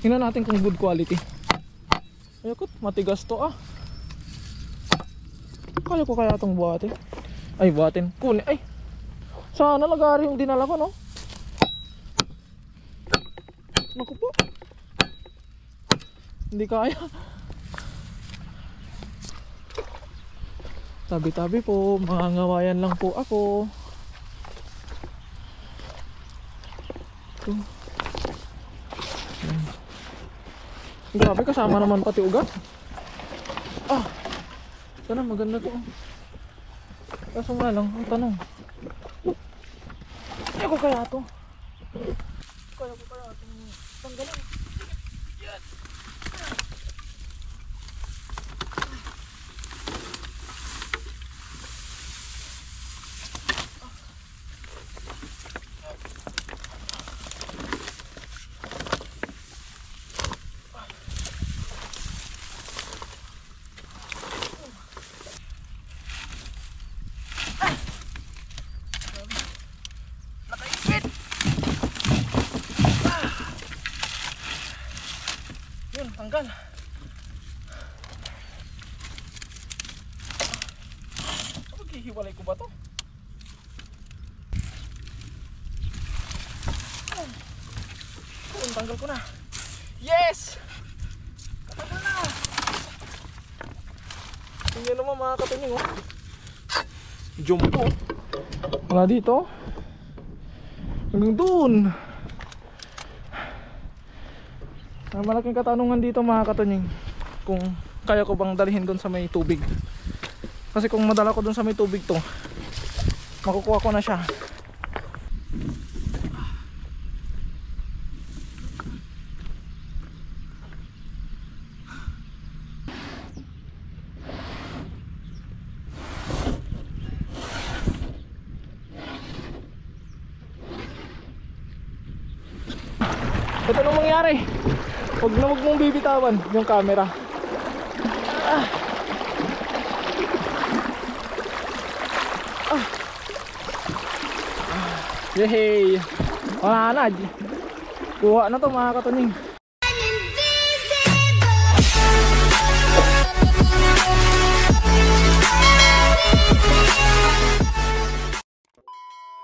Tingnan natin kung good quality. Ayokot, matigas to ah. Kaya ko kaya itong buhatin. Ay, buhatin. Kunin. Ay, sana lagari yung dinala ko, no? Naku po. Hindi kaya. Tabi-tabi po, mangangawayan lang po ako. Grabe, kasama naman pati ugat. Ah, sana maganda to. Kaso nga lang, ang tanong, kaya ko kaya to? Kaya ko kaya itong tanggalan? Yan. Tanggal. Maghihiwalay ko ba to? Tanggal ko na. Yes! Katanggal na. Hindi naman mga katunying oh. Jumbo. Wala dito. Hanggang doon. Ang malaking katanungan dito mga katunying, kung kaya ko bang dalhin doon sa may tubig. Kasi kung madala ko doon sa may tubig to, makukuha ko na siya. Ito nung mangyari. Huwag mong bibitawan yung camera. Ah. Ah. Yehey. Wala na. Kuha na to mga katunying.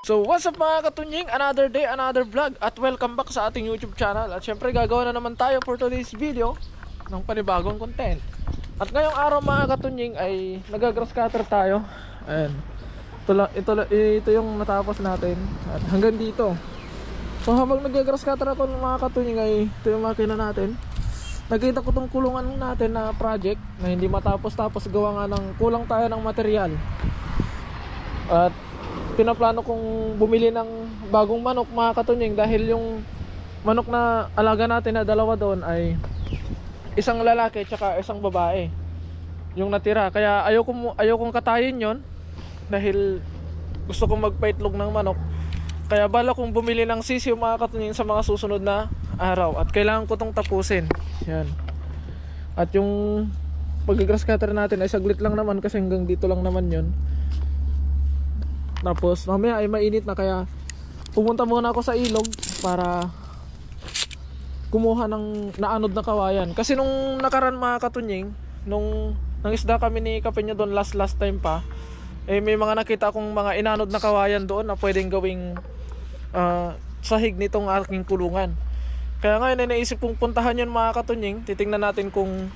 So what's up mga katunying, another day, another vlog, at welcome back sa ating YouTube channel. At syempre gagawa na naman tayo for today's video ng panibagong content. At ngayong araw mga katunying ay nagagrass cutter tayo. Ayan, ito yung natapos natin. At hanggang dito. So habang nagagrass cutter ako mga katunying ay ito yung makina natin. Nakita ko tong kulungan natin na project na hindi matapos-tapos, gawa nga ng kulang tayo ng material. At pinaplano kong bumili ng bagong manok mga katunying, dahil yung manok na alaga natin na dalawa doon ay isang lalaki tsaka isang babae yung natira. Kaya ayokong katayin yon, dahil gusto kong magpaitlog ng manok. Kaya bala kong bumili ng sisiw mga katunying sa mga susunod na araw, at kailangan ko tong tapusin. Yan. At yung pag-grass cutter natin ay saglit lang naman, kasi hanggang dito lang naman yon. Tapos mamaya ay mainit na, kaya pumunta muna ako sa ilog para kumuha ng naanod na kawayan. Kasi nung nakaraan mga katunying, nung nangisda kami ni Kapenya doon last time pa, eh may mga nakita akong mga inanod na kawayan doon na pwedeng gawing sahig nitong aking kulungan. Kaya ngayon ay naisip kong puntahan yun mga katunying. Titingnan natin kung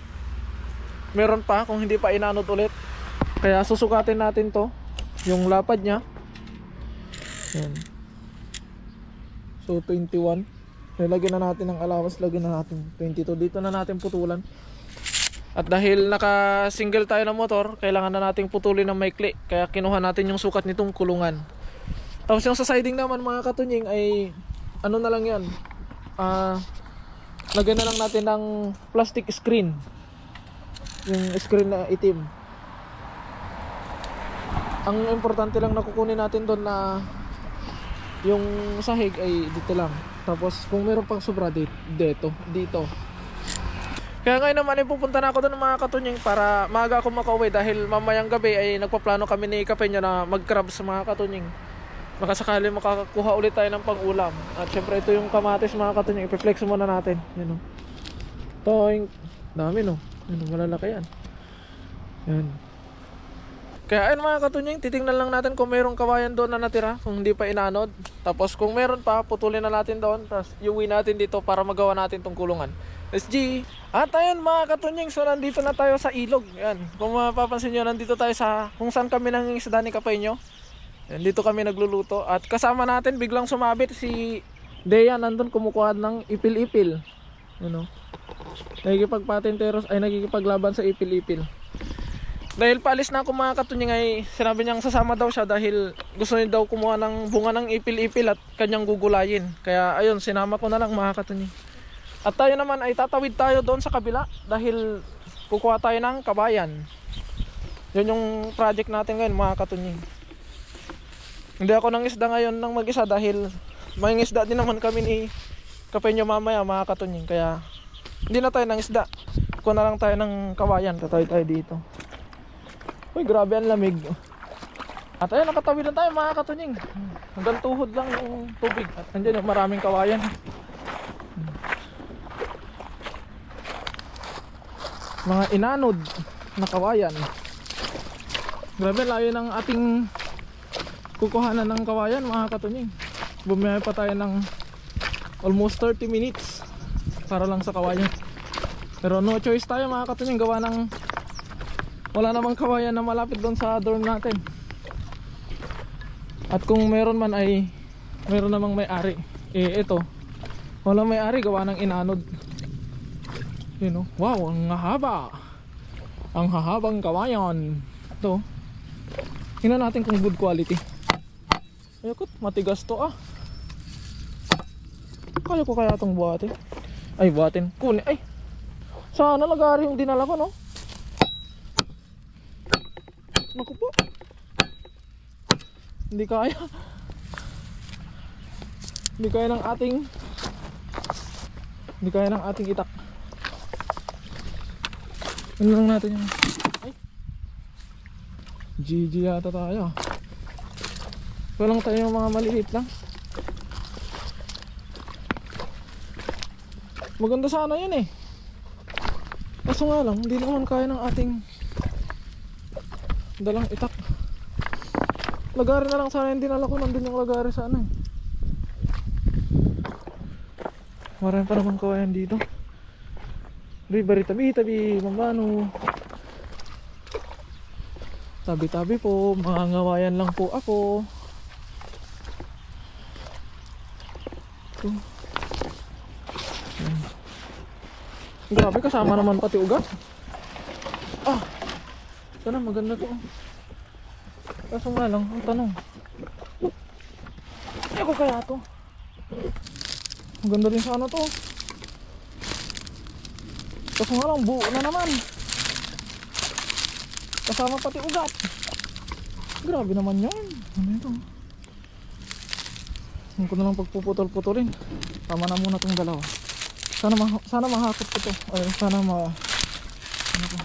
meron pa, kung hindi pa inanod ulit. Kaya susukatin natin to, yung lapad nya. Yan. So 21. Lagyan na natin ng allowance, lagyan na natin 22. Dito na natin putulan. At dahil naka single tayo ng motor, kailangan na nating putulin ng maikli. Kaya kinuha natin yung sukat nitong kulungan. Tapos yung sa siding naman mga katunying ay ano na lang yan, lagyan na lang natin ng plastic screen. Yung screen na itim. Ang importante lang na kukunin natin doon na yung sahig ay dito lang. Tapos kung meron pang sobra dito. Kaya ngayon naman ay pupunta na ako doon mga katunying para maaga ako makauwi, dahil mamayang gabi ay nagpaplano kami ni Kapenya na mag-crab sa mga katunying. Baka sakali makakakuha ulit tayo ng pang-ulam. At syempre ito yung kamatis mga katunying. Ipi-flex muna natin. Yan o. Ito yung dami no. Yan, malalaki yan. Yan. Kaya ayun mga katunying, titingnan lang natin kung mayroong kawayan doon na natira. Kung hindi pa inanod. Tapos kung meron pa, putulin na natin doon. Tapos iuwi natin dito para magawa natin tong kulungan. SG. At ayun mga katunying, so nandito na tayo sa ilog. Yan. Kung mapapansin nyo, nandito tayo sa kung saan kami nangingisda ni Kapay nyo. Dito kami nagluluto at kasama natin biglang sumabit si Dea, nandun kumukuha ng ipil-ipil. You know? Nagkikipagpatenteros ay nagkikipaglaban sa ipil-ipil. Dahil paalis na ako mga katunying ay sinabi niyang sasama daw siya dahil gusto niya daw kumuha ng bunga ng ipil-ipil at kanyang gugulayin. Kaya ayun, sinama ko na lang mga katunying. At tayo naman ay tatawid tayo doon sa kabila dahil kukuha tayo ng kabayan. Yun yung project natin ngayon mga katunying. Hindi ako nang isda ngayon nang mag-isa dahil may isda din naman kami ni Kapay nyo mamaya mga katunying. Kaya hindi na tayo nang isda. Kuha na lang tayo ng kawayan. Tatawid tayo dito. Uy, grabe ang lamig. At ayun, nakatawid na tayo mga katunying. Hanggang tuhod lang yung tubig. At nandiyan yung maraming kawayan. Mga inanod na kawayan. Grabe, layo ng ating kukuhanan ng kawayan mga katunying. Bumiyahe pa tayo ng almost 30 minutes para lang sa kawayan. Pero no choice tayo mga katunying, gawa ng wala namang kawayan na malapit doon sa dorm natin. At kung meron man ay meron namang may-ari. Ito wala may-ari, gawa ng inanod. You know? Wow, ang haba. Ang hahabang kawayan. Ito, tingnan natin kung good quality. Ayokot, matigas to ah. Kaya ko kaya itong buhatin. Ay, buhatin. Kunin. Ay, sana lagari yung dinala ko, no? Naku po. Hindi kaya. Hindi kaya ng ating itak. Ano lang natin yan. Ay, GG yata tayo. Walang tayo yung mga maliit lang. Maganda sana yun eh. Kaso nga lang, hindi naman kaya ng ating dalang itak. Lagari na lang sana yung dinala ko. Nandun yung lagari sana eh. Marami pa naman kawayan dito. Bari tabi-tabi, mambano. Tabi-tabi po, mga ngawayan lang po ako. Grabe, kasama naman pati ugat. Ah, sana maganda to. Kaso nga lang, ang tanong, ano ko kaya to? Maganda rin sana to. Kaso nga lang, buo na naman. Kasama pati ugat. Grabe naman yan. Ano ito? Hindi ko na lang pagpuputol-putulin. Tama na muna itong dalawa. Sana mahakot ko to. Ay, sana ano ko?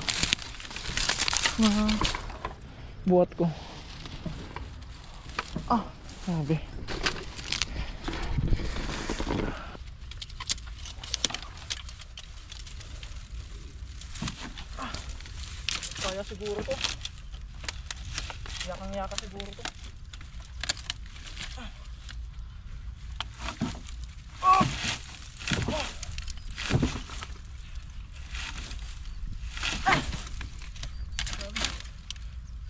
Buhat ko. Ah, sabi. Kaya siguro to. Yakang-yaka siguro to.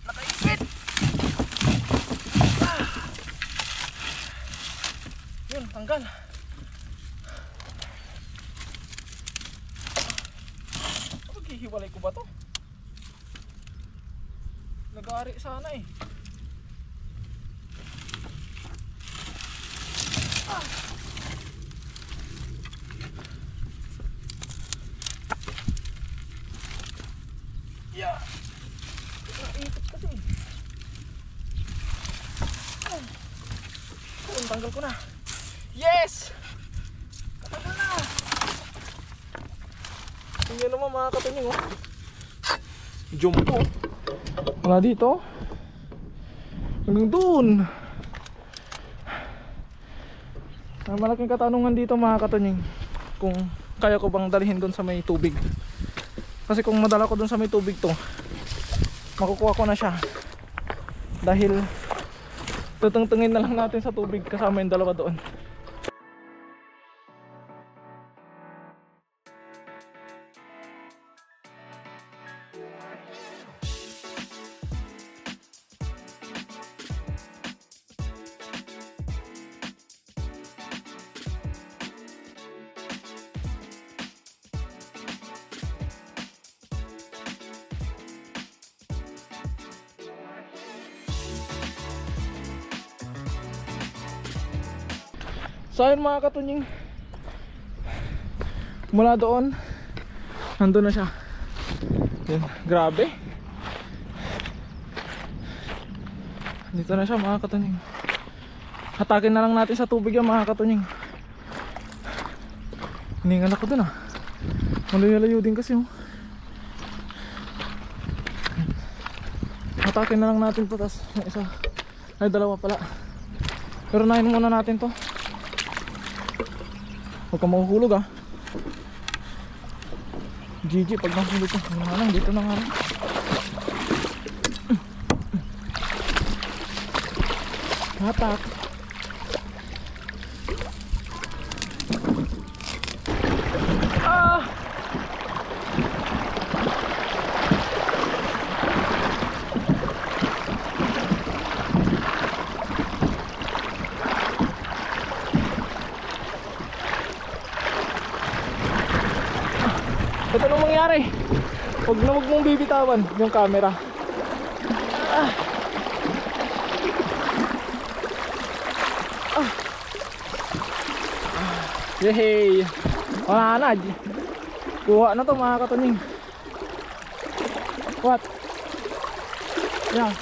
Nakaipit. Yun, tanggal. Maghihiwalay ko ba to? Nag-aari sana eh. Yeah. Naipit kasi. Tanggal ko na. Yes! Katanggal na. Tingnan naman mga katunying oh. Jumbo. Wala dito. Hanggang doon. Ang malaking katanungan dito mga katunying, kung kaya ko bang dalhin doon sa may tubig. Kasi kung madala ko doon sa may tubig to, makukuha ko na siya. Dahil tutungtungin na lang natin sa tubig kasama yung dalawa doon. So ayun mga katunying, mula doon nandun na siya. Yun, grabe. Dito na siya mga katunying. Hatakin na lang natin sa tubig yan mga katunying. Hiningal ako dun ah. Malayo-layo din kasi oh. Hatakin na lang natin to, tas yung isa ay dalawa pala. Pero nahin muna natin to. Huwag ka mahuhulog ah. GG pag nahulog ka. Ano nga lang, dito na nga lang. Hatak. Ah! Ito nung mangyari. Huwag mong bibitawan yung camera. Ah. Ah. Yehey. Wala na. Kuha na to mga katunying. What? Yeah.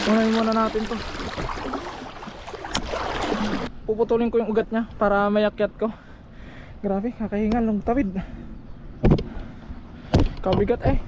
Unahin muna natin to. Puputulin ko yung ugat niya para mayakyat ko. Grabe, kakahingal ng tawid. Kabigat eh.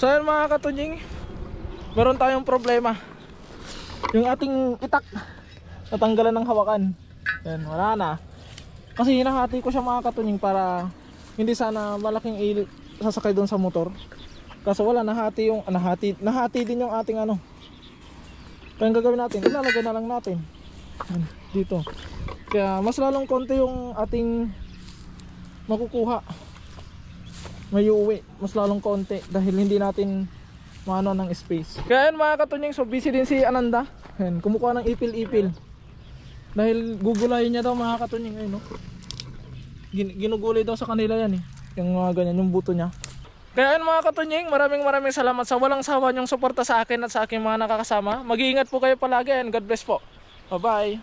So yun mga katunying, meron tayong problema. Yung ating itak natanggalan ng hawakan. Yan, wala na. Kasi hinahati ko siya mga katunying para hindi sana malaking sasakay doon sa motor. Kaso wala, nahati din yung ating ano, Kaya ang gagawin natin, ilalagay na lang natin yan, dito. Kaya mas lalong konti yung ating makukuha. May uuwi, mas lalong konti dahil hindi natin maano ng space. Kaya yun mga katunying, so busy din si Ananda. Yan, kumukuha ng ipil-ipil. Dahil gugulayin niya daw mga katunying, ayun no. Ginugulay daw sa kanila yan eh. Yung mga ganyan, yung buto niya. Kaya yun mga katunying, maraming salamat sa walang sawa niyong suporta sa akin at sa aking mga nakakasama. Mag-iingat po kayo palagi and God bless po. Bye bye.